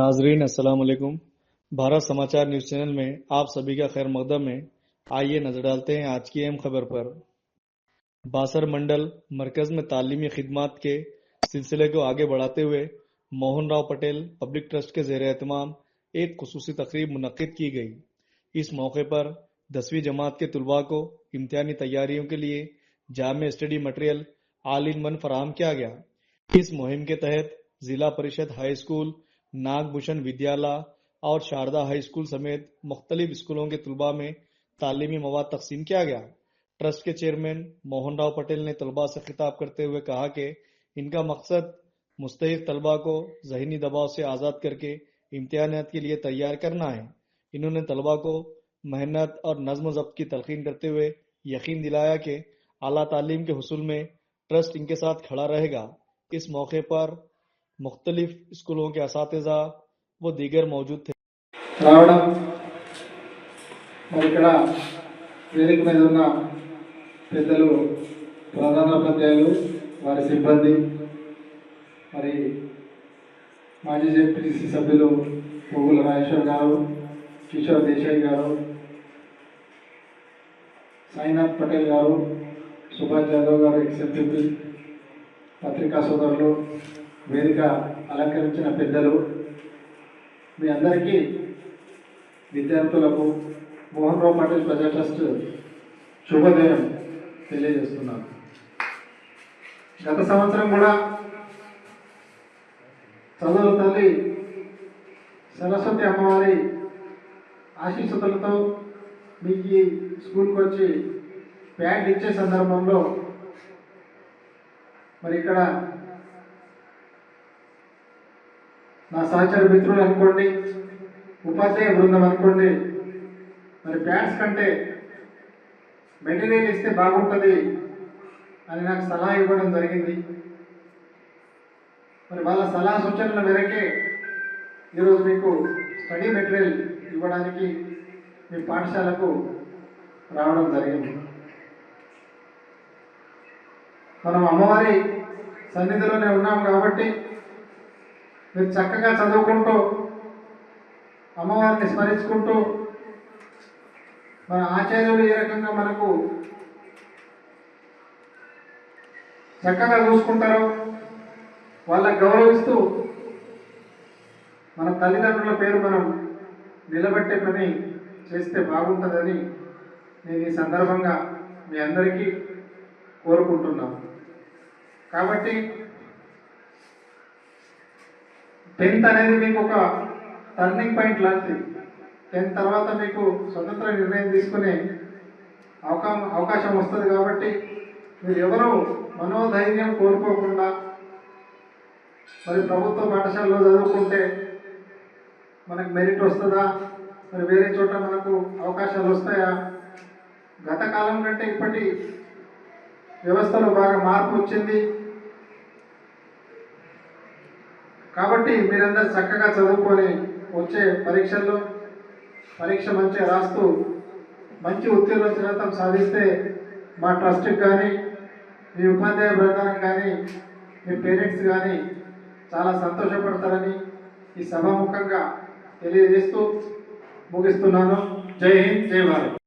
नाजरीन अस्सलाम वालेकुम। भारत समाचार न्यूज चैनल में आप सभी का खैर मकदम है। आइए नजर डालते हैं आज की अहम खबर पर। बासर मंडल मरकज में तालीमी खिदमात के सिलसिले को आगे बढ़ाते हुए मोहन राव पटेल पब्लिक ट्रस्ट के ज़ेर एहतमाम एक खुसूसी तकरीब मुनक्किद की गई। इस मौके पर 10वीं जमात के तुलबा को इम्तिहानी तैयारियों के लिए जामे study material all in one फराहम किया गया। इस मुहिम के तहत जिला परिषद हाई स्कूल, नागभूषण विद्यालय और शारदा हाई स्कूल समेत मुख्तलिफ स्कूलों के तुलबा में तालीमी मवाद तकसीम किया गया। ट्रस्ट के चेयरमैन मोहन राव पटेल ने तलबा से खिताब करते हुए कहा कि इनका मकसद मुस्तहिक तलबा को ज़हनी दबाव से आज़ाद करके इम्तिहानात के लिए तैयार करना है। इन्होंने तलबा को मेहनत और नज़्म ज़ब्त की तलकीन करते हुए यकीन दिलाया कि आला तालीम के हुसूल में ट्रस्ट इनके साथ खड़ा रहेगा। इस मौके पर मुख्तलिफ स्कूलों के असातिज़ा व दीगर मौजूद थे। రావడం మరి ఇక్కడ వేదిక మీద ఉన్న పెద్దలు, ప్రధానోపాధ్యాయులు, వారి సిబ్బంది, మరి మాజీ జెడ్పీటీసీ సభ్యులు పువ్వుల రాజేశ్వర్ గారు, కిషోర్ దేశాయ్ గారు, సాయినాథ్ పటేల్ గారు, సుభాష్ యాదవ్ గారు, ఎక్స్ఎంపీ, పత్రికా సోదరులు, వేదిక అలంకరించిన పెద్దలు, మీ అందరికీ విద్యార్థులకు మోహన్ రావు పటేల్ ప్రజా ట్రస్ట్ శుభోదయం తెలియజేస్తున్నాను. గత సంవత్సరం కూడా చదువుల తల్లి సరస్వతి అమ్మవారి ఆశీస్సులతో మీకు ఈ స్కూల్కి వచ్చి ప్యాడ్ ఇచ్చే సందర్భంలో మరి ఇక్కడ నా సహచర మిత్రులు అనుకోండి, ఉపాధ్యాయ బృందం అనుకోండి, మరి ప్యాడ్స్ కంటే మెటీరియల్ ఇస్తే బాగుంటుంది అని నాకు సలహా ఇవ్వడం జరిగింది. మరి వాళ్ళ సలహా సూచనల మేరకే ఈరోజు మీకు స్టడీ మెటీరియల్ ఇవ్వడానికి మీ పాఠశాలకు రావడం జరిగింది. మనం అమ్మవారి సన్నిధిలోనే ఉన్నాం కాబట్టి మీరు చక్కగా చదువుకుంటూ అమ్మవారిని స్మరించుకుంటూ మన ఆచార్యులు ఏ రకంగా మనకు చక్కగా చూసుకుంటారో వాళ్ళని గౌరవిస్తూ మన తల్లిదండ్రుల పేరు మనం నిలబెట్టే పని చేస్తే బాగుంటుందని నేను ఈ సందర్భంగా మీ అందరికీ కోరుకుంటున్నాను. కాబట్టి 10th అనేది మీకు ఒక టర్నింగ్ పాయింట్ లాంటిది. 10th తర్వాత మీకు స్వతంత్ర నిర్ణయం తీసుకునే అవకాశం వస్తుంది. కాబట్టి మీరు ఎవరు మనోధైర్యం కోల్పోకుండా మరి ప్రభుత్వ పాఠశాలలో చదువుకుంటే మనకు మెరిట్ వస్తుందా, మరి వేరే చోట మనకు అవకాశాలు వస్తాయా, గత కాలం కంటే ఇప్పటి వ్యవస్థలో బాగా మార్పు వచ్చింది. కాబట్టి మీరందరూ చక్కగా చదువుకొని వచ్చే పరీక్ష మంచిగా రాస్తూ మంచి ఉత్తీర్ణ శాతం సాధిస్తే మా ట్రస్ట్కి కానీ, మీ ఉపాధ్యాయ బృందానికి కానీ, మీ పేరెంట్స్ కానీ చాలా సంతోషపడతారని ఈ సభాముఖంగా తెలియజేస్తూ ముగిస్తున్నాను. జై హింద్, జై భారత్.